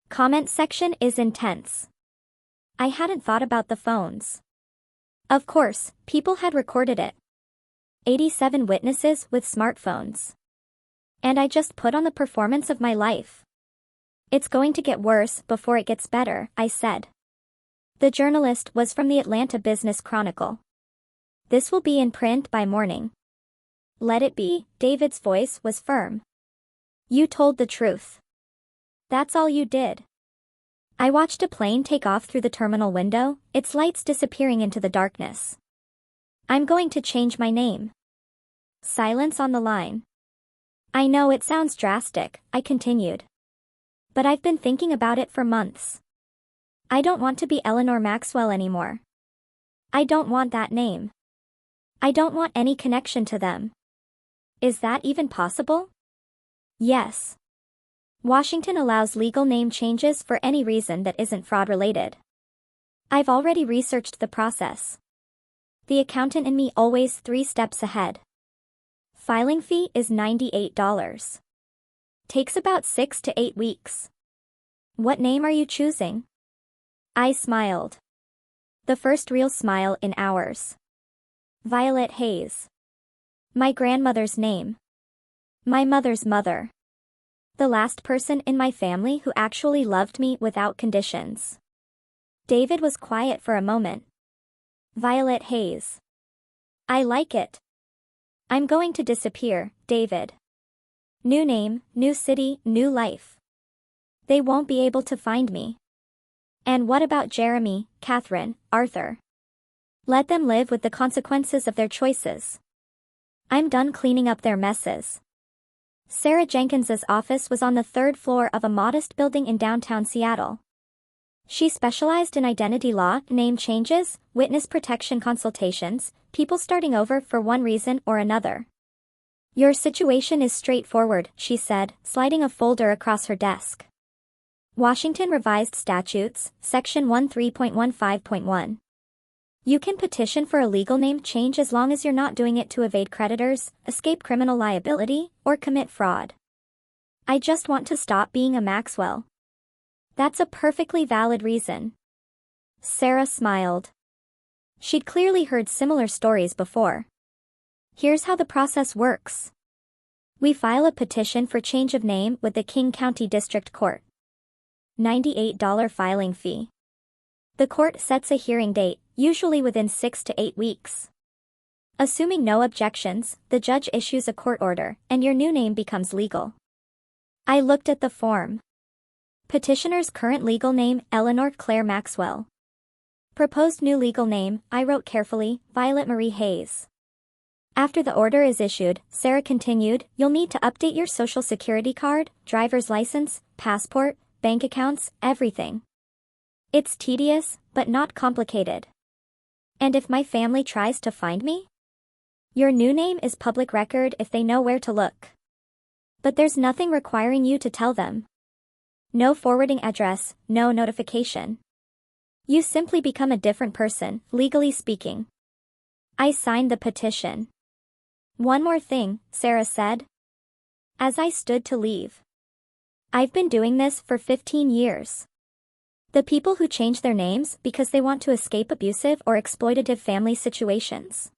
Comment section is intense. I hadn't thought about the phones. Of course, people had recorded it. 87 witnesses with smartphones. And I just put on the performance of my life. It's going to get worse before it gets better, I said. The journalist was from the Atlanta Business Chronicle. This will be in print by morning. Let it be, David's voice was firm. You told the truth. That's all you did. I watched a plane take off through the terminal window, its lights disappearing into the darkness. I'm going to change my name. Silence on the line. I know it sounds drastic, I continued. But I've been thinking about it for months. I don't want to be Eleanor Maxwell anymore. I don't want that name. I don't want any connection to them. Is that even possible? Yes. Washington allows legal name changes for any reason that isn't fraud-related. I've already researched the process. The accountant in me always 3 steps ahead. Filing fee is $98. Takes about 6 to 8 weeks. What name are you choosing? I smiled. The first real smile in hours. Violet Hayes. My grandmother's name. My mother's mother. The last person in my family who actually loved me without conditions. David was quiet for a moment. Violet Hayes. I like it. I'm going to disappear, David. New name, new city, new life. They won't be able to find me. And what about Jeremy, Catherine, Arthur? Let them live with the consequences of their choices. I'm done cleaning up their messes. Sarah Jenkins's office was on the 3rd floor of a modest building in downtown Seattle. She specialized in identity law, name changes, witness protection consultations, people starting over for one reason or another. Your situation is straightforward, she said, sliding a folder across her desk. Washington Revised Statutes, Section 13.15.1. You can petition for a legal name change as long as you're not doing it to evade creditors, escape criminal liability, or commit fraud. I just want to stop being a Maxwell. That's a perfectly valid reason. Sarah smiled. She'd clearly heard similar stories before. Here's how the process works. We file a petition for change of name with the King County District Court. $98 filing fee. The court sets a hearing date, usually within 6 to 8 weeks. Assuming no objections, the judge issues a court order, and your new name becomes legal. I looked at the form. Petitioner's current legal name, Eleanor Claire Maxwell. Proposed new legal name, I wrote carefully, Violet Marie Hayes. After the order is issued, Sarah continued, you'll need to update your social security card, driver's license, passport, bank accounts, everything. It's tedious, but not complicated. And if my family tries to find me? Your new name is public record if they know where to look. But there's nothing requiring you to tell them. No forwarding address, no notification. You simply become a different person, legally speaking. I signed the petition. One more thing, Sarah said. As I stood to leave. I've been doing this for 15 years. The people who change their names because they want to escape abusive or exploitative family situations.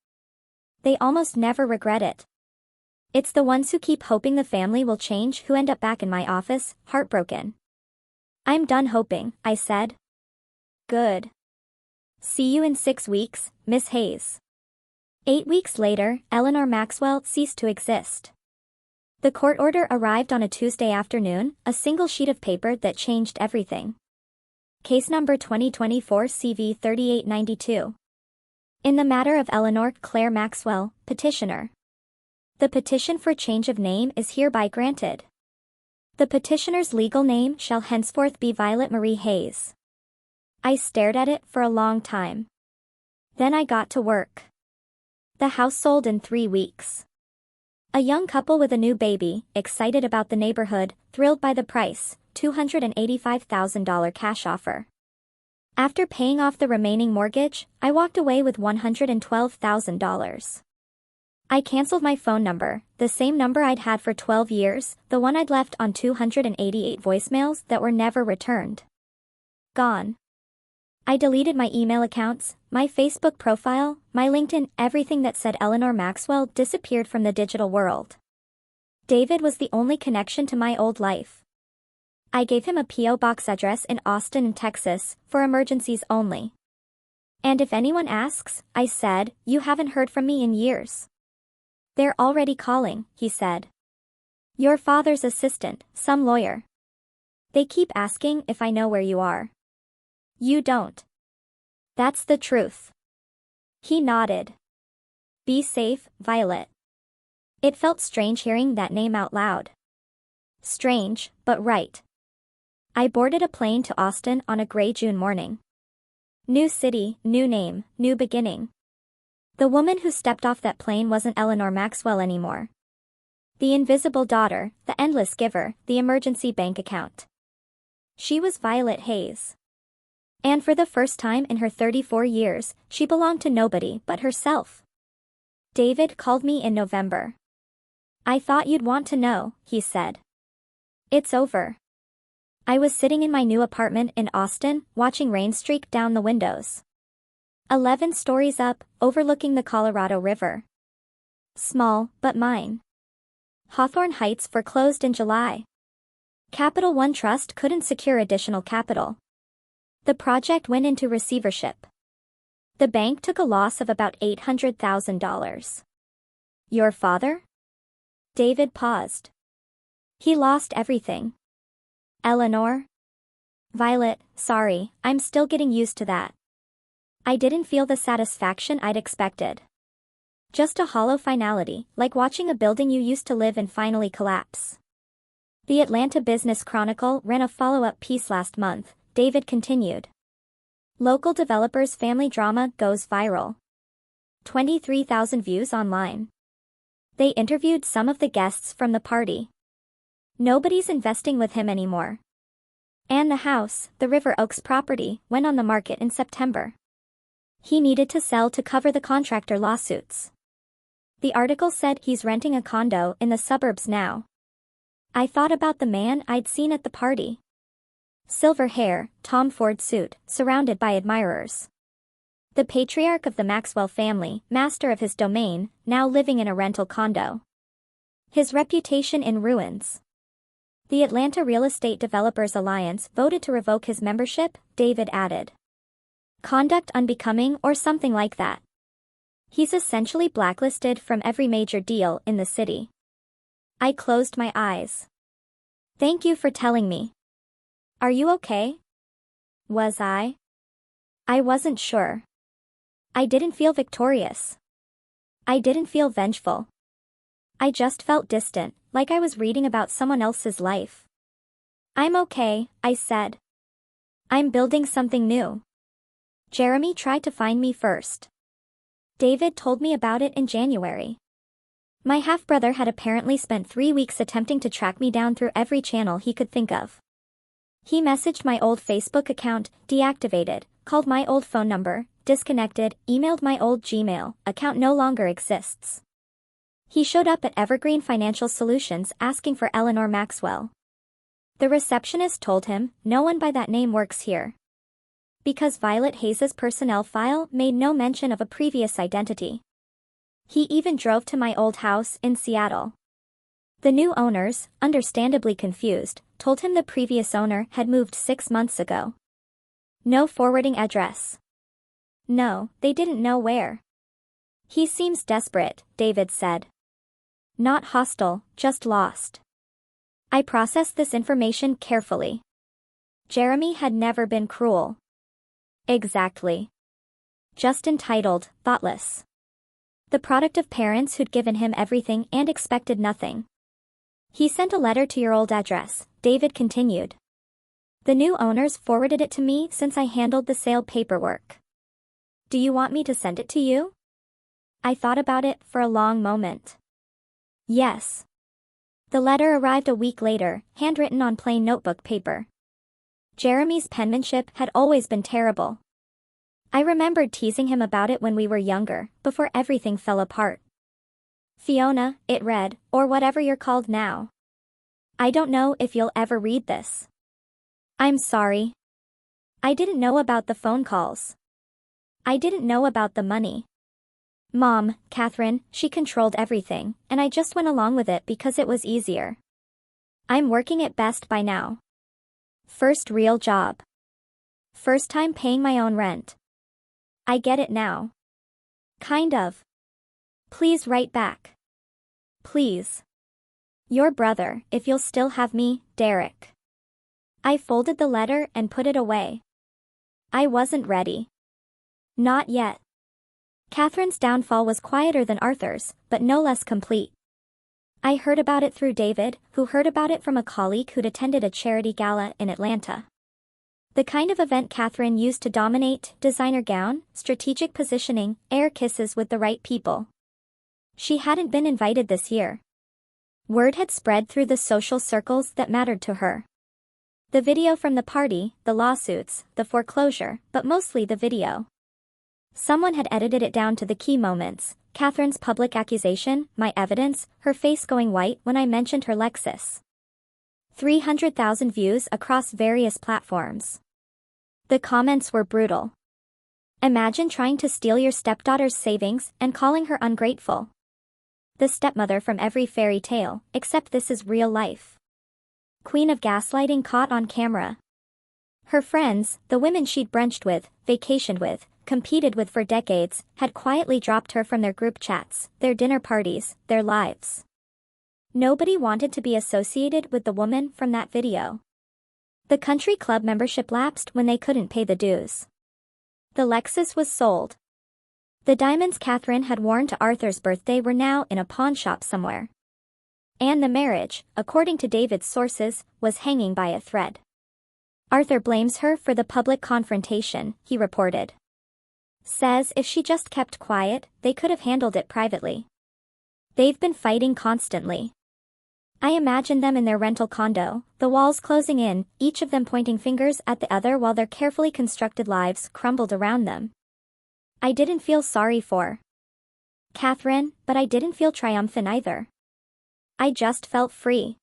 They almost never regret it. It's the ones who keep hoping the family will change who end up back in my office, heartbroken. I'm done hoping, I said. Good. See you in 6 weeks, Miss Hayes. 8 weeks later, Eleanor Maxwell ceased to exist. The court order arrived on a Tuesday afternoon, a single sheet of paper that changed everything. Case number 2024 CV 3892. In the matter of Eleanor Claire Maxwell, petitioner. The petition for change of name is hereby granted. The petitioner's legal name shall henceforth be Violet Marie Hayes. I stared at it for a long time. Then I got to work. The house sold in 3 weeks. A young couple with a new baby, excited about the neighborhood, thrilled by the price, $285,000 cash offer. After paying off the remaining mortgage, I walked away with $112,000. I canceled my phone number, the same number I'd had for 12 years, the one I'd left on 288 voicemails that were never returned. Gone. I deleted my email accounts, my Facebook profile, my LinkedIn, everything that said Eleanor Maxwell disappeared from the digital world. David was the only connection to my old life. I gave him a P.O. box address in Austin, Texas, for emergencies only. And if anyone asks, I said, you haven't heard from me in years. They're already calling, he said. Your father's assistant, some lawyer. They keep asking if I know where you are. You don't. That's the truth. He nodded. Be safe, Violet. It felt strange hearing that name out loud. Strange, but right. I boarded a plane to Austin on a gray June morning. New city, new name, new beginning. The woman who stepped off that plane wasn't Eleanor Maxwell anymore. The invisible daughter, the endless giver, the emergency bank account. She was Violet Hayes. And for the first time in her 34 years, she belonged to nobody but herself. David called me in November. I thought you'd want to know, he said. It's over. I was sitting in my new apartment in Austin, watching rain streak down the windows. 11 stories up, overlooking the Colorado River. Small, but mine. Hawthorne Heights foreclosed in July. Capital One Trust couldn't secure additional capital. The project went into receivership. The bank took a loss of about $800,000. Your father? David paused. He lost everything. Eleanor? Violet, sorry, I'm still getting used to that. I didn't feel the satisfaction I'd expected. Just a hollow finality, like watching a building you used to live in finally collapse. The Atlanta Business Chronicle ran a follow-up piece last month. David continued. Local developer's family drama goes viral. 23,000 views online. They interviewed some of the guests from the party. Nobody's investing with him anymore. And the house, the River Oaks property, went on the market in September. He needed to sell to cover the contractor lawsuits. The article said he's renting a condo in the suburbs now. I thought about the man I'd seen at the party. Silver hair, Tom Ford suit, surrounded by admirers. The patriarch of the Maxwell family, master of his domain, now living in a rental condo. His reputation in ruins. The Atlanta Real Estate Developers Alliance voted to revoke his membership, David added. Conduct unbecoming or something like that. He's essentially blacklisted from every major deal in the city. I closed my eyes. Thank you for telling me. Are you okay? Was I? I wasn't sure. I didn't feel victorious. I didn't feel vengeful. I just felt distant, like I was reading about someone else's life. I'm okay, I said. I'm building something new. Jeremy tried to find me first. David told me about it in January. My half-brother had apparently spent 3 weeks attempting to track me down through every channel he could think of. He messaged my old Facebook account, deactivated, called my old phone number, disconnected, emailed my old Gmail, account no longer exists. He showed up at Evergreen Financial Solutions asking for Eleanor Maxwell. The receptionist told him, no one by that name works here. Because Violet Hayes' personnel file made no mention of a previous identity. He even drove to my old house in Seattle. The new owners, understandably confused, told him the previous owner had moved 6 months ago. No forwarding address. No, they didn't know where. He seems desperate, David said. Not hostile, just lost. I processed this information carefully. Jeremy had never been cruel. Exactly. Just entitled, thoughtless. The product of parents who'd given him everything and expected nothing. He sent a letter to your old address, David continued. The new owners forwarded it to me since I handled the sale paperwork. Do you want me to send it to you? I thought about it for a long moment. Yes. The letter arrived a week later, handwritten on plain notebook paper. Jeremy's penmanship had always been terrible. I remembered teasing him about it when we were younger, before everything fell apart. Fiona, it read, or whatever you're called now. I don't know if you'll ever read this. I'm sorry. I didn't know about the phone calls. I didn't know about the money. Mom, Catherine, she controlled everything, and I just went along with it because it was easier. I'm working at Best Buy now. First real job. First time paying my own rent. I get it now. Kind of. Please write back. Please. Your brother, if you'll still have me, Derek. I folded the letter and put it away. I wasn't ready. Not yet. Catherine's downfall was quieter than Arthur's, but no less complete. I heard about it through David, who heard about it from a colleague who'd attended a charity gala in Atlanta. The kind of event Catherine used to dominate: designer gown, strategic positioning, air kisses with the right people. She hadn't been invited this year. Word had spread through the social circles that mattered to her. The video from the party, the lawsuits, the foreclosure, but mostly the video. Someone had edited it down to the key moments: Catherine's public accusation, my evidence, her face going white when I mentioned her Lexus. 300,000 views across various platforms. The comments were brutal. Imagine trying to steal your stepdaughter's savings and calling her ungrateful. The stepmother from every fairy tale, except this is real life. Queen of gaslighting caught on camera. Her friends, the women she'd brunched with, vacationed with, competed with for decades, had quietly dropped her from their group chats, their dinner parties, their lives. Nobody wanted to be associated with the woman from that video. The country club membership lapsed when they couldn't pay the dues. The Lexus was sold. The diamonds Catherine had worn to Arthur's birthday were now in a pawn shop somewhere. And the marriage, according to David's sources, was hanging by a thread. Arthur blames her for the public confrontation, he reported. Says if she just kept quiet, they could have handled it privately. They've been fighting constantly. I imagine them in their rental condo, the walls closing in, each of them pointing fingers at the other while their carefully constructed lives crumbled around them. I didn't feel sorry for Catherine, but I didn't feel triumphant either. I just felt free.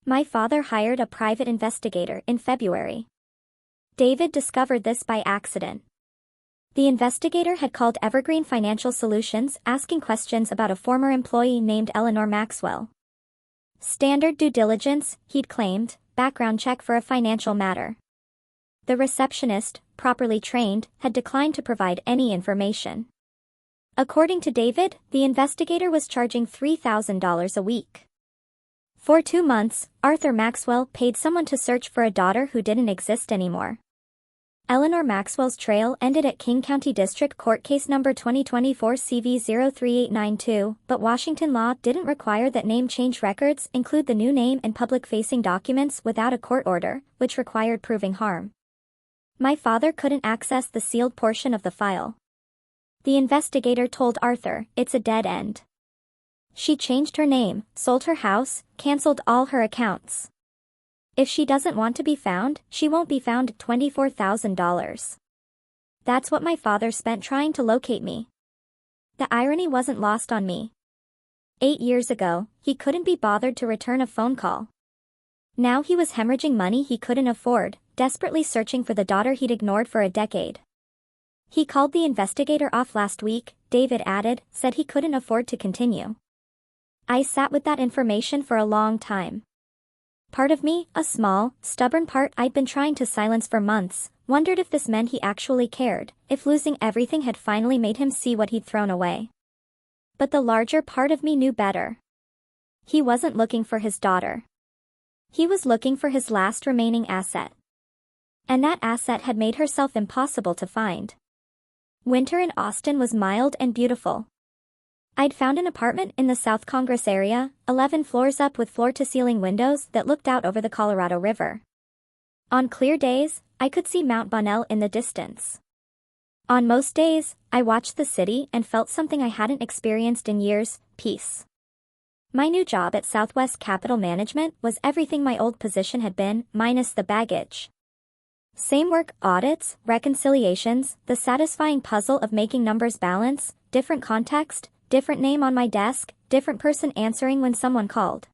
My father hired a private investigator in February. David discovered this by accident. The investigator had called Evergreen Financial Solutions asking questions about a former employee named Eleanor Maxwell. Standard due diligence, he'd claimed, background check for a financial matter. The receptionist, properly trained, had declined to provide any information. According to David, the investigator was charging $3,000 a week. For 2 months, Arthur Maxwell paid someone to search for a daughter who didn't exist anymore. Eleanor Maxwell's trail ended at King County District Court Case Number 2024 CV03892, but Washington law didn't require that name change records include the new name in public-facing documents without a court order, which required proving harm. My father couldn't access the sealed portion of the file. The investigator told Arthur, it's a dead end. She changed her name, sold her house, canceled all her accounts. If she doesn't want to be found, she won't be found. $24,000. That's what my father spent trying to locate me. The irony wasn't lost on me. 8 years ago, he couldn't be bothered to return a phone call. Now he was hemorrhaging money he couldn't afford, desperately searching for the daughter he'd ignored for a decade. He called the investigator off last week, David added, said he couldn't afford to continue. I sat with that information for a long time. Part of me, a small, stubborn part I'd been trying to silence for months, wondered if this meant he actually cared, if losing everything had finally made him see what he'd thrown away. But the larger part of me knew better. He wasn't looking for his daughter. He was looking for his last remaining asset. And that asset had made herself impossible to find. Winter in Austin was mild and beautiful. I'd found an apartment in the South Congress area, 11 floors up with floor-to-ceiling windows that looked out over the Colorado River. On clear days, I could see Mount Bonnell in the distance. On most days, I watched the city and felt something I hadn't experienced in years: peace. My new job at Southwest Capital Management was everything my old position had been, minus the baggage. Same work: audits, reconciliations, the satisfying puzzle of making numbers balance, different context, different name on my desk, different person answering when someone called.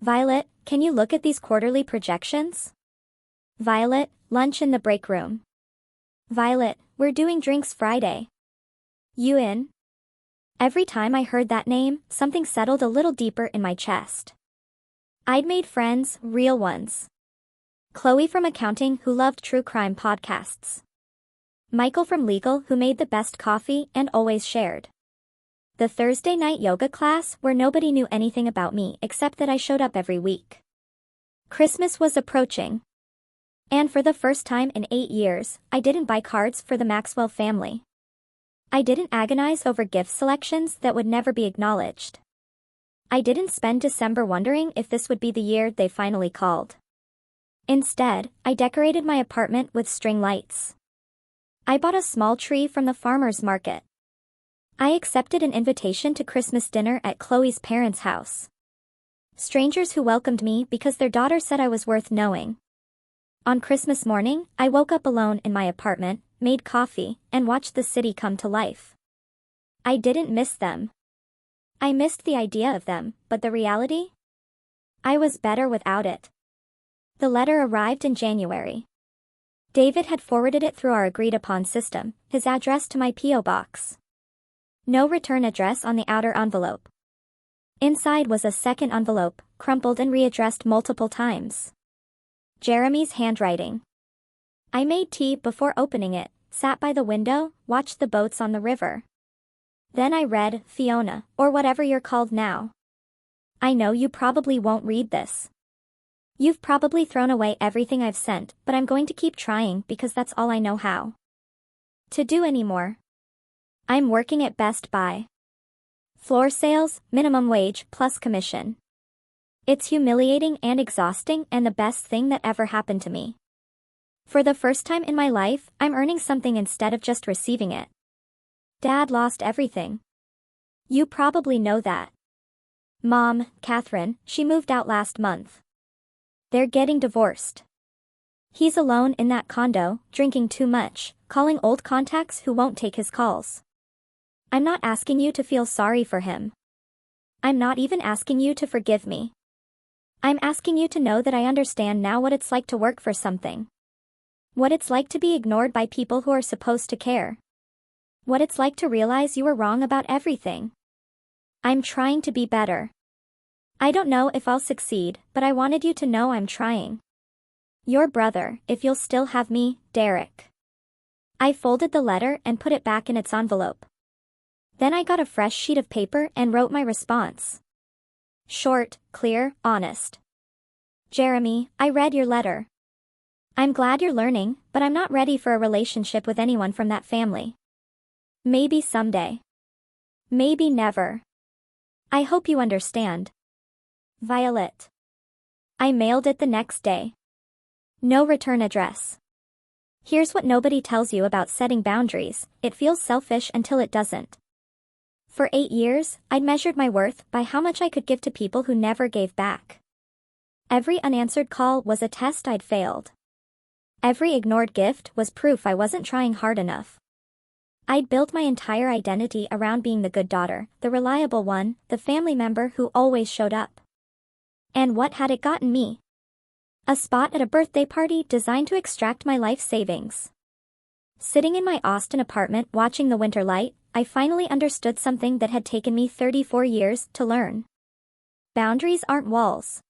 Violet, can you look at these quarterly projections? Violet, lunch in the break room. Violet, we're doing drinks Friday. You in? Every time I heard that name, something settled a little deeper in my chest. I'd made friends, real ones. Chloe from accounting, who loved true crime podcasts. Michael from legal, who made the best coffee and always shared. The Thursday night yoga class where nobody knew anything about me except that I showed up every week. Christmas was approaching. And for the first time in 8 years, I didn't buy cards for the Maxwell family. I didn't agonize over gift selections that would never be acknowledged. I didn't spend December wondering if this would be the year they finally called. Instead, I decorated my apartment with string lights. I bought a small tree from the farmer's market. I accepted an invitation to Christmas dinner at Chloe's parents' house. Strangers who welcomed me because their daughter said I was worth knowing. On Christmas morning, I woke up alone in my apartment, made coffee, and watched the city come to life. I didn't miss them. I missed the idea of them, but the reality? I was better without it. The letter arrived in January. David had forwarded it through our agreed-upon system, his address to my P.O. box. No return address on the outer envelope. Inside was a second envelope, crumpled and readdressed multiple times. Jeremy's handwriting. I made tea before opening it, sat by the window, watched the boats on the river. Then I read, Fiona, or whatever you're called now. I know you probably won't read this. You've probably thrown away everything I've sent, but I'm going to keep trying because that's all I know how to do anymore. I'm working at Best Buy. Floor sales, minimum wage plus commission. It's humiliating and exhausting and the best thing that ever happened to me. For the first time in my life, I'm earning something instead of just receiving it. Dad lost everything. You probably know that. Mom, Catherine, she moved out last month. They're getting divorced. He's alone in that condo, drinking too much, calling old contacts who won't take his calls. I'm not asking you to feel sorry for him. I'm not even asking you to forgive me. I'm asking you to know that I understand now what it's like to work for something. What it's like to be ignored by people who are supposed to care. What it's like to realize you were wrong about everything. I'm trying to be better. I don't know if I'll succeed, but I wanted you to know I'm trying. Your brother, if you'll still have me, Derek. I folded the letter and put it back in its envelope. Then I got a fresh sheet of paper and wrote my response. Short, clear, honest. Jeremy, I read your letter. I'm glad you're learning, but I'm not ready for a relationship with anyone from that family. Maybe someday. Maybe never. I hope you understand. Violet. I mailed it the next day. No return address. Here's what nobody tells you about setting boundaries: it feels selfish until it doesn't. For 8 years, I'd measured my worth by how much I could give to people who never gave back. Every unanswered call was a test I'd failed. Every ignored gift was proof I wasn't trying hard enough. I'd built my entire identity around being the good daughter, the reliable one, the family member who always showed up. And what had it gotten me? A spot at a birthday party designed to extract my life savings. Sitting in my Austin apartment watching the winter light, I finally understood something that had taken me 34 years to learn. Boundaries aren't walls.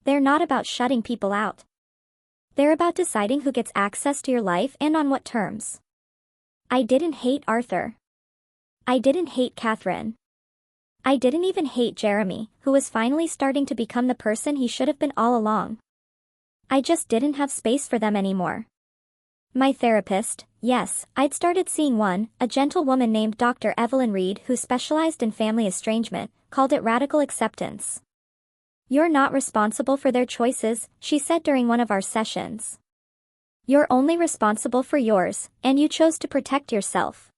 They're not about shutting people out. They're about deciding who gets access to your life and on what terms. I didn't hate Arthur. I didn't hate Catherine. I didn't even hate Jeremy, who was finally starting to become the person he should have been all along. I just didn't have space for them anymore. My therapist, yes, I'd started seeing one, a gentle woman named Dr. Evelyn Reed who specialized in family estrangement, called it radical acceptance. You're not responsible for their choices, she said during one of our sessions. You're only responsible for yours, and you chose to protect yourself.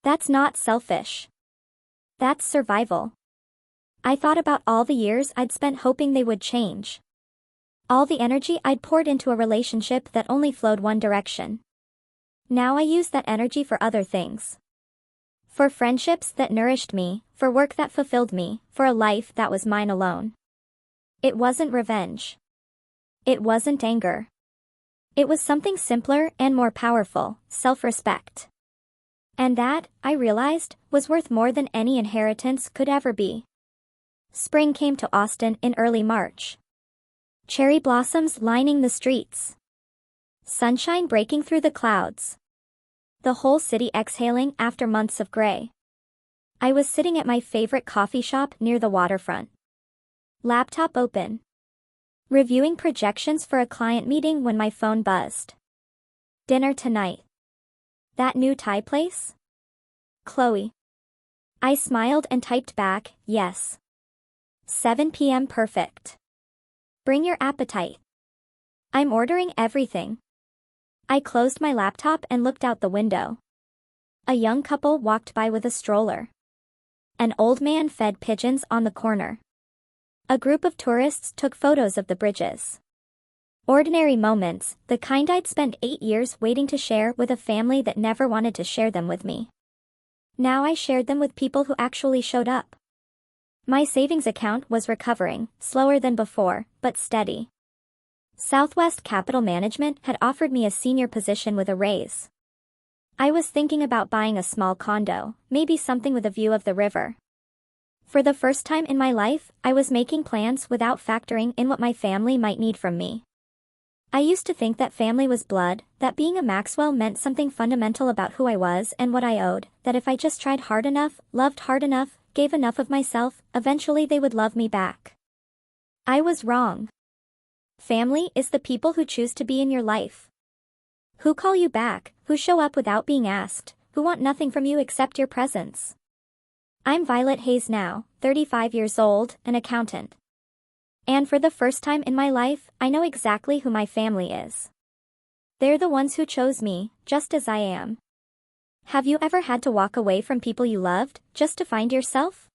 That's not selfish. That's survival. I thought about all the years I'd spent hoping they would change. All the energy I'd poured into a relationship that only flowed one direction. Now I use that energy for other things. For friendships that nourished me, for work that fulfilled me, for a life that was mine alone. It wasn't revenge. It wasn't anger. It was something simpler and more powerful, self-respect. And that, I realized, was worth more than any inheritance could ever be. Spring came to Austin in early March. Cherry blossoms lining the streets. Sunshine breaking through the clouds. The whole city exhaling after months of gray. I was sitting at my favorite coffee shop near the waterfront. Laptop open. Reviewing projections for a client meeting when my phone buzzed. Dinner tonight. That new Thai place? Chloe. I smiled and typed back, yes. 7 p.m. perfect. Bring your appetite. I'm ordering everything. I closed my laptop and looked out the window. A young couple walked by with a stroller. An old man fed pigeons on the corner. A group of tourists took photos of the bridges. Ordinary moments, the kind I'd spent 8 years waiting to share with a family that never wanted to share them with me. Now I shared them with people who actually showed up. My savings account was recovering, slower than before, but steady. Southwest Capital Management had offered me a senior position with a raise. I was thinking about buying a small condo, maybe something with a view of the river. For the first time in my life, I was making plans without factoring in what my family might need from me. I used to think that family was blood, that being a Maxwell meant something fundamental about who I was and what I owed, that if I just tried hard enough, loved hard enough, gave enough of myself, eventually they would love me back. I was wrong. Family is the people who choose to be in your life. Who call you back, who show up without being asked, who want nothing from you except your presence. I'm Violet Hayes now, 35 years old, an accountant. And for the first time in my life, I know exactly who my family is. They're the ones who chose me, just as I am. Have you ever had to walk away from people you loved, just to find yourself?